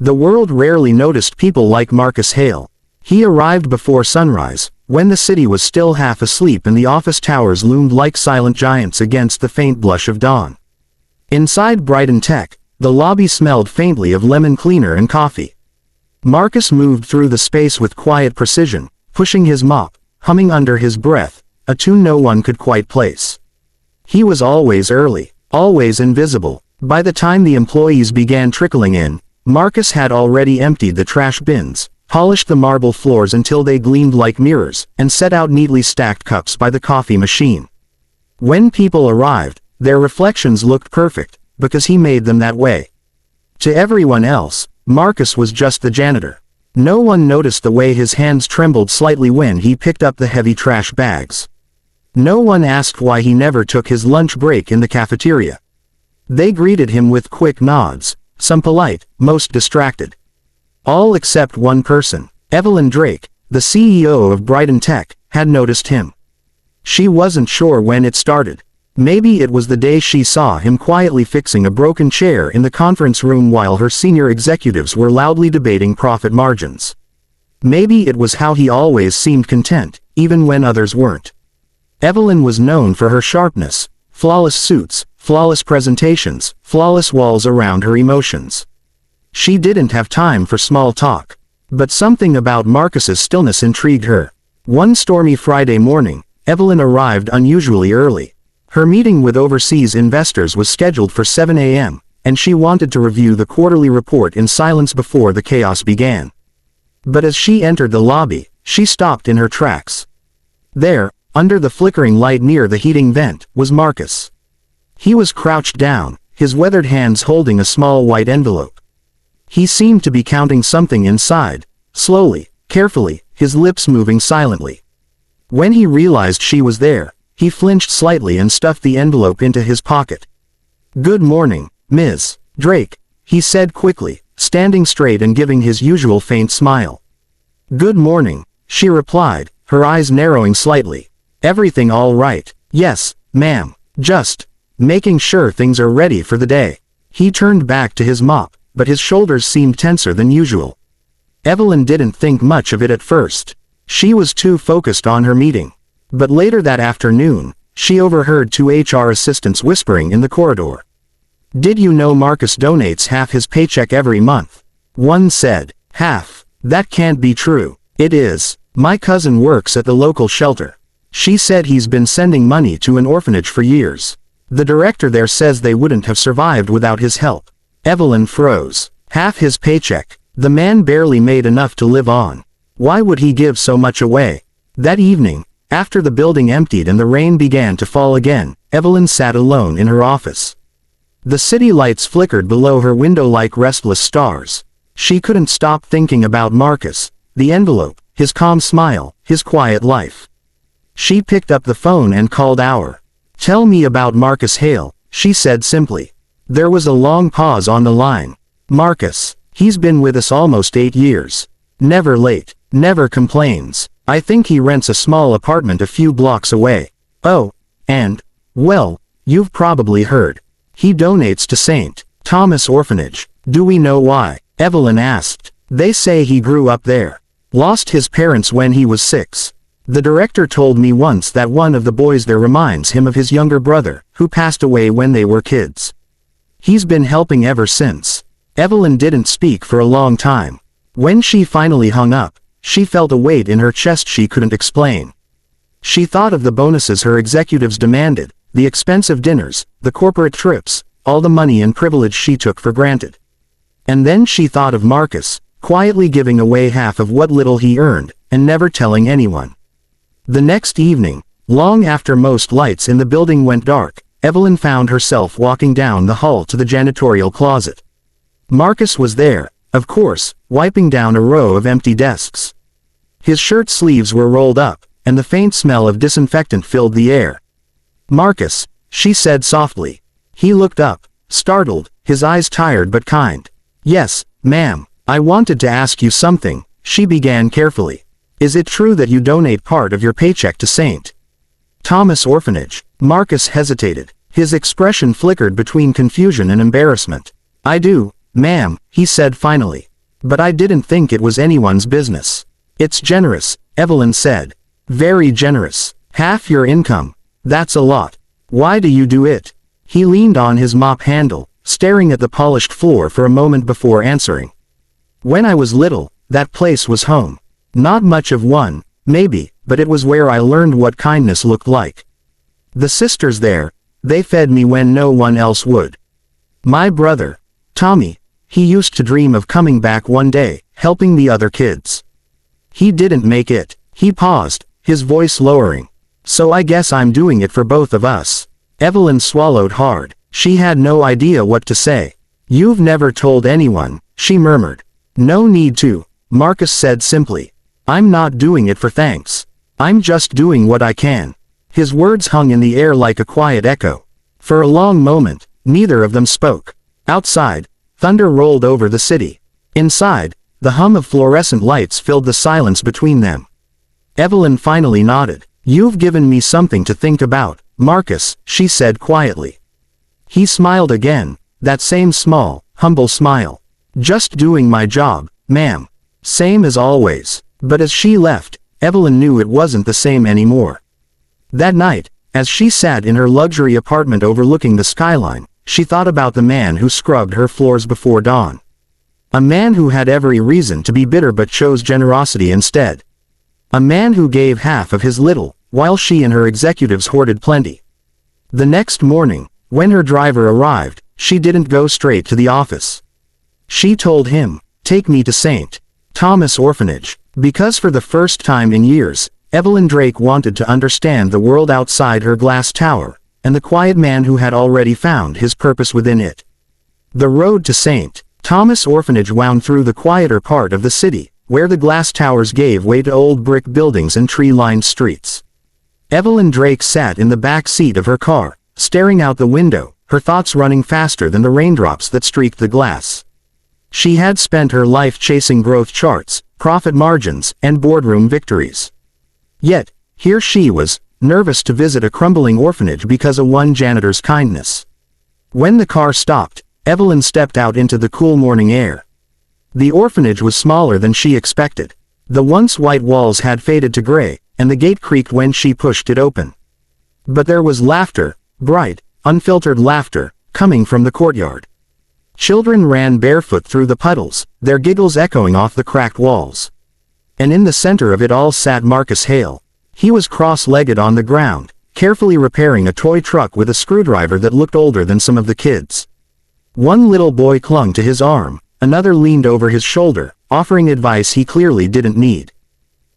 The world rarely noticed people like Marcus Hale. He arrived before sunrise, when the city was still half asleep and the office towers loomed like silent giants against the faint blush of dawn. Inside Brighton Tech, the lobby smelled faintly of lemon cleaner and coffee. Marcus moved through the space with quiet precision, pushing his mop, humming under his breath, a tune no one could quite place. He was always early, always invisible. By the time the employees began trickling in, Marcus had already emptied the trash bins, polished the marble floors until they gleamed like mirrors, and set out neatly stacked cups by the coffee machine. When people arrived, their reflections looked perfect, because he made them that way. To everyone else, Marcus was just the janitor. No one noticed the way his hands trembled slightly when he picked up the heavy trash bags. No one asked why he never took his lunch break in the cafeteria. They greeted him with quick nods, some polite, most distracted. All except one person. Evelyn Drake, the CEO of Brighton Tech, had noticed him. She wasn't sure when it started. Maybe it was the day she saw him quietly fixing a broken chair in the conference room while her senior executives were loudly debating profit margins. Maybe it was how he always seemed content, even when others weren't. Evelyn was known for her sharpness, flawless suits, flawless presentations, flawless walls around her emotions. She didn't have time for small talk. But something about Marcus's stillness intrigued her. One stormy Friday morning, Evelyn arrived unusually early. Her meeting with overseas investors was scheduled for 7 a.m., and she wanted to review the quarterly report in silence before the chaos began. But as she entered the lobby, she stopped in her tracks. There, under the flickering light near the heating vent, was Marcus. He was crouched down, his weathered hands holding a small white envelope. He seemed to be counting something inside, slowly, carefully, his lips moving silently. When he realized she was there, he flinched slightly and stuffed the envelope into his pocket. "Good morning, Ms. Drake," he said quickly, standing straight and giving his usual faint smile. "Good morning," she replied, her eyes narrowing slightly. "Everything all right?" "Yes, ma'am. Just making sure things are ready for the day." He turned back to his mop, but his shoulders seemed tenser than usual. Evelyn didn't think much of it at first. She was too focused on her meeting. But later that afternoon, she overheard two HR assistants whispering in the corridor. "Did you know Marcus donates half his paycheck every month?" One said. "Half? That can't be true." "It is. My cousin works at the local shelter. She said he's been sending money to an orphanage for years. The director there says they wouldn't have survived without his help." Evelyn froze. Half his paycheck. The man barely made enough to live on. Why would he give so much away? That evening, after the building emptied and the rain began to fall again, Evelyn sat alone in her office. The city lights flickered below her window like restless stars. She couldn't stop thinking about Marcus, the envelope, his calm smile, his quiet life. She picked up the phone and called Our. "Tell me about Marcus Hale," she said simply. There was a long pause on the line. "Marcus, he's been with us almost 8 years. Never late, never complains. I think he rents a small apartment a few blocks away. Oh, and, well, you've probably heard. He donates to St. Thomas Orphanage. Do we know why?" Evelyn asked. "They say he grew up there. Lost his parents when he was 6. The director told me once that one of the boys there reminds him of his younger brother, who passed away when they were kids. He's been helping ever since." Evelyn didn't speak for a long time. When she finally hung up, she felt a weight in her chest she couldn't explain. She thought of the bonuses her executives demanded, the expensive dinners, the corporate trips, all the money and privilege she took for granted. And then she thought of Marcus, quietly giving away half of what little he earned, and never telling anyone. The next evening, long after most lights in the building went dark, Evelyn found herself walking down the hall to the janitorial closet. Marcus was there, of course, wiping down a row of empty desks. His shirt sleeves were rolled up, and the faint smell of disinfectant filled the air. "Marcus," she said softly. He looked up, startled, his eyes tired but kind. "Yes, ma'am, I wanted to ask you something," she began carefully. "Is it true that you donate part of your paycheck to St. Thomas Orphanage?" Marcus hesitated. His expression flickered between confusion and embarrassment. "I do, ma'am," he said finally. But I didn't think it was anyone's business. It's generous, Evelyn said. Very generous. Half your income. That's a lot. Why do you do it? He leaned on his mop handle, staring at the polished floor for a moment before answering. When I was little, that place was home. Not much of one, maybe, but it was where I learned what kindness looked like. The sisters there, they fed me when no one else would. My brother, Tommy, he used to dream of coming back one day, helping the other kids. He didn't make it. He paused, his voice lowering. So I guess I'm doing it for both of us. Evelyn swallowed hard. She had no idea what to say. You've never told anyone, she murmured. No need to, Marcus said simply. I'm not doing it for thanks. I'm just doing what I can. His words hung in the air like a quiet echo. For a long moment, neither of them spoke. Outside, thunder rolled over the city. Inside, the hum of fluorescent lights filled the silence between them. Evelyn finally nodded. You've given me something to think about, Marcus, she said quietly. He smiled again, that same small, humble smile. Just doing my job, ma'am. Same as always. But as she left, Evelyn knew it wasn't the same anymore. That night, as she sat in her luxury apartment overlooking the skyline, she thought about the man who scrubbed her floors before dawn. A man who had every reason to be bitter but chose generosity instead. A man who gave half of his little, while she and her executives hoarded plenty. The next morning, when her driver arrived, she didn't go straight to the office. She told him, "Take me to St. Thomas Orphanage," because for the first time in years, Evelyn Drake wanted to understand the world outside her glass tower, and the quiet man who had already found his purpose within it. The road to St. Thomas Orphanage wound through the quieter part of the city, where the glass towers gave way to old brick buildings and tree-lined streets. Evelyn Drake sat in the back seat of her car, staring out the window, her thoughts running faster than the raindrops that streaked the glass. She had spent her life chasing growth charts, profit margins, and boardroom victories. Yet, here she was, nervous to visit a crumbling orphanage because of one janitor's kindness. When the car stopped, Evelyn stepped out into the cool morning air. The orphanage was smaller than she expected. The once white walls had faded to gray, and the gate creaked when she pushed it open. But there was laughter, bright, unfiltered laughter, coming from the courtyard. Children ran barefoot through the puddles, their giggles echoing off the cracked walls. And in the center of it all sat Marcus Hale. He was cross-legged on the ground, carefully repairing a toy truck with a screwdriver that looked older than some of the kids. One little boy clung to his arm, another leaned over his shoulder, offering advice he clearly didn't need.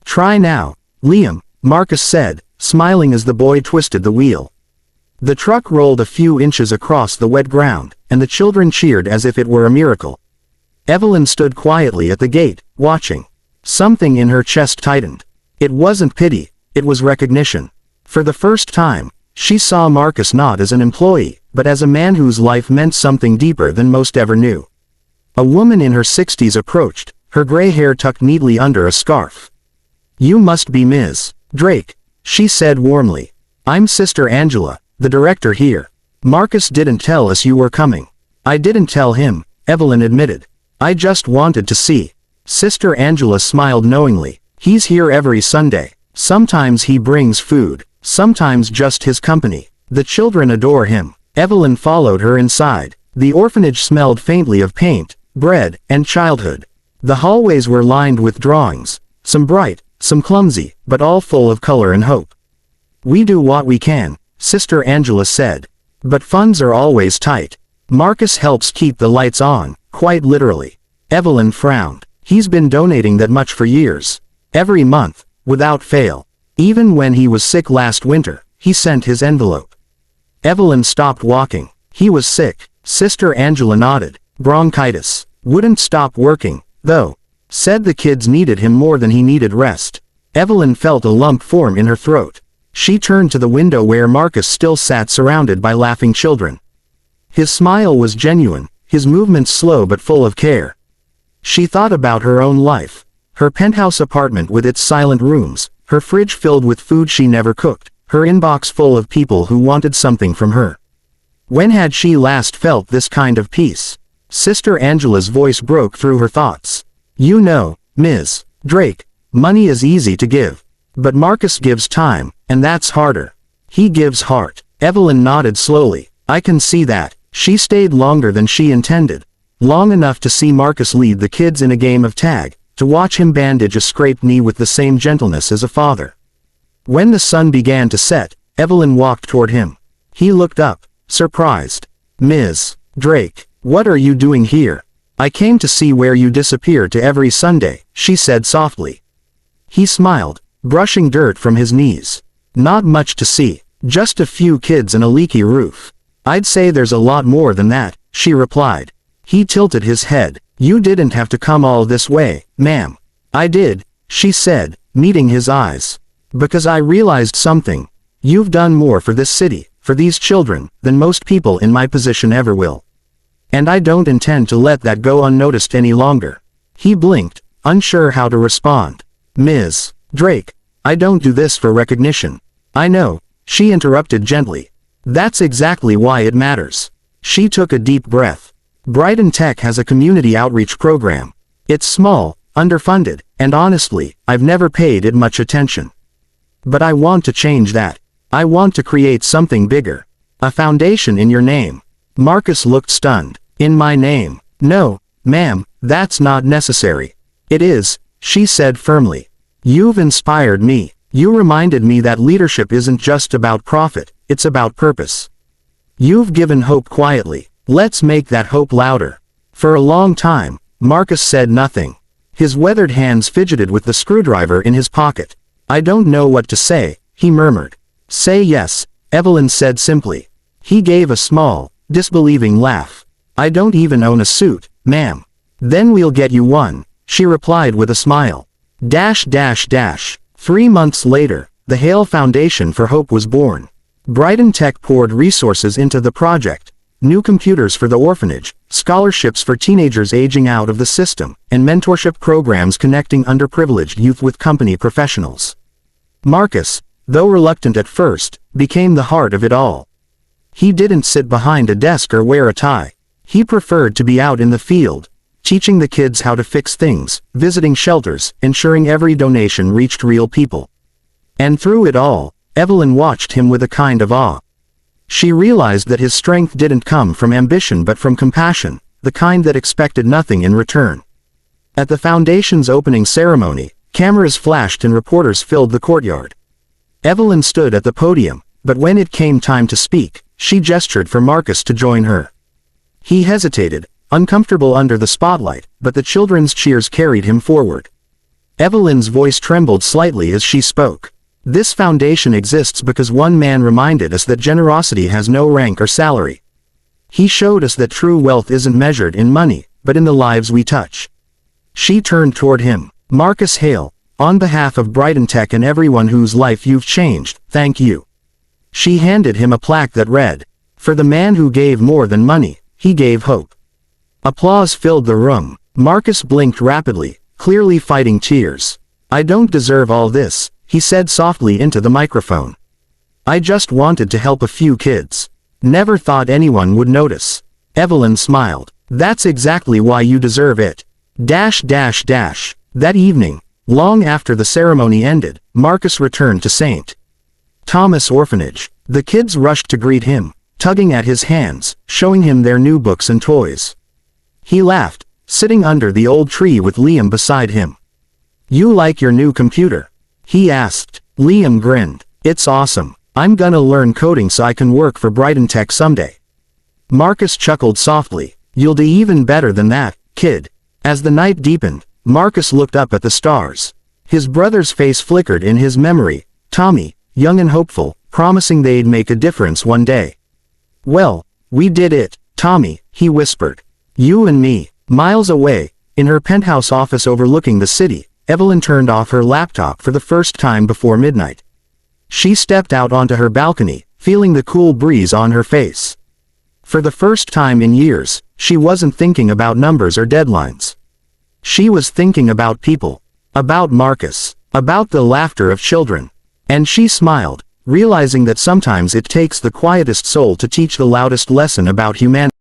"Try now, Liam," Marcus said, smiling as the boy twisted the wheel. The truck rolled a few inches across the wet ground, and the children cheered as if it were a miracle. Evelyn stood quietly at the gate, watching. Something in her chest tightened. It wasn't pity, it was recognition. For the first time, she saw Marcus not as an employee, but as a man whose life meant something deeper than most ever knew. A woman in her 60s approached, her gray hair tucked neatly under a scarf. "You must be Ms. Drake," she said warmly. "I'm Sister Angela, the director here. Marcus didn't tell us you were coming." "I didn't tell him," Evelyn admitted. "I just wanted to see." Sister Angela smiled knowingly. "He's here every Sunday. Sometimes he brings food, sometimes just his company. The children adore him." Evelyn followed her inside. The orphanage smelled faintly of paint, bread, and childhood. The hallways were lined with drawings, some bright, some clumsy, but all full of color and hope. "We do what we can," Sister Angela said. "But funds are always tight. Marcus helps keep the lights on, quite literally." Evelyn frowned. "He's been donating that much for years. Every month, without fail. Even when he was sick last winter, he sent his envelope." Evelyn stopped walking. "He was sick," Sister Angela nodded. "Bronchitis. Wouldn't stop working, though. Said the kids needed him more than he needed rest." Evelyn felt a lump form in her throat. She turned to the window where Marcus still sat surrounded by laughing children. His smile was genuine, his movements slow but full of care. She thought about her own life. Her penthouse apartment with its silent rooms, her fridge filled with food she never cooked, her inbox full of people who wanted something from her. When had she last felt this kind of peace? Sister Angela's voice broke through her thoughts. You know, Ms. Drake, money is easy to give. But Marcus gives time, and that's harder. He gives heart. Evelyn nodded slowly. I can see that. She stayed longer than she intended. Long enough to see Marcus lead the kids in a game of tag, to watch him bandage a scraped knee with the same gentleness as a father. When the sun began to set, Evelyn walked toward him. He looked up, surprised. Ms. Drake, what are you doing here? I came to see where you disappear to every Sunday, she said softly. He smiled, brushing dirt from his knees. Not much to see, just a few kids and a leaky roof. I'd say there's a lot more than that, she replied. He tilted his head. You didn't have to come all this way, ma'am. I did, she said, meeting his eyes. Because I realized something. You've done more for this city, for these children, than most people in my position ever will. And I don't intend to let that go unnoticed any longer. He blinked, unsure how to respond. Ms. Drake, I don't do this for recognition. I know, she interrupted gently. That's exactly why it matters. She took a deep breath. Brighton Tech has a community outreach program. It's small, underfunded, and honestly, I've never paid it much attention. But I want to change that. I want to create something bigger. A foundation in your name. Marcus looked stunned. In my name? No, ma'am, that's not necessary. It is, she said firmly. You've inspired me. You reminded me that leadership isn't just about profit, it's about purpose. You've given hope quietly. Let's make that hope louder. For a long time, Marcus said nothing. His weathered hands fidgeted with the screwdriver in his pocket. I don't know what to say, he murmured. Say yes, Evelyn said simply. He gave a small, disbelieving laugh. I don't even own a suit, ma'am. Then we'll get you one, she replied with a smile. 3 months later, the Hale Foundation for Hope was born. Brighton Tech poured resources into the project. New computers for the orphanage, scholarships for teenagers aging out of the system, and mentorship programs connecting underprivileged youth with company professionals. Marcus, though reluctant at first, became the heart of it all. He didn't sit behind a desk or wear a tie. He preferred to be out in the field, teaching the kids how to fix things, visiting shelters, ensuring every donation reached real people. And through it all, Evelyn watched him with a kind of awe. She realized that his strength didn't come from ambition but from compassion, the kind that expected nothing in return. At the foundation's opening ceremony, cameras flashed and reporters filled the courtyard. Evelyn stood at the podium, but when it came time to speak, she gestured for Marcus to join her. He hesitated, uncomfortable under the spotlight, but the children's cheers carried him forward. Evelyn's voice trembled slightly as she spoke. This foundation exists because one man reminded us that generosity has no rank or salary. He showed us that true wealth isn't measured in money, but in the lives we touch. She turned toward him. Marcus Hale, on behalf of Brighton Tech and everyone whose life you've changed, thank you. She handed him a plaque that read, for the man who gave more than money, he gave hope. Applause filled the room. Marcus blinked rapidly, clearly fighting tears. I don't deserve all this, he said softly into the microphone. I just wanted to help a few kids. Never thought anyone would notice. Evelyn smiled. That's exactly why you deserve it. That evening, long after the ceremony ended, Marcus returned to St. Thomas Orphanage. The kids rushed to greet him, tugging at his hands, showing him their new books and toys. He laughed, sitting under the old tree with Liam beside him. You like your new computer? He asked. Liam grinned. It's awesome. I'm gonna learn coding so I can work for Brighton Tech someday. Marcus chuckled softly. You'll do even better than that, kid. As the night deepened, Marcus looked up at the stars. His brother's face flickered in his memory. Tommy, young and hopeful, promising they'd make a difference one day. Well, we did it, Tommy, he whispered. You and me. Miles away, in her penthouse office overlooking the city, Evelyn turned off her laptop for the first time before midnight. She stepped out onto her balcony, feeling the cool breeze on her face. For the first time in years, she wasn't thinking about numbers or deadlines. She was thinking about people. About Marcus. About the laughter of children. And she smiled, realizing that sometimes it takes the quietest soul to teach the loudest lesson about humanity.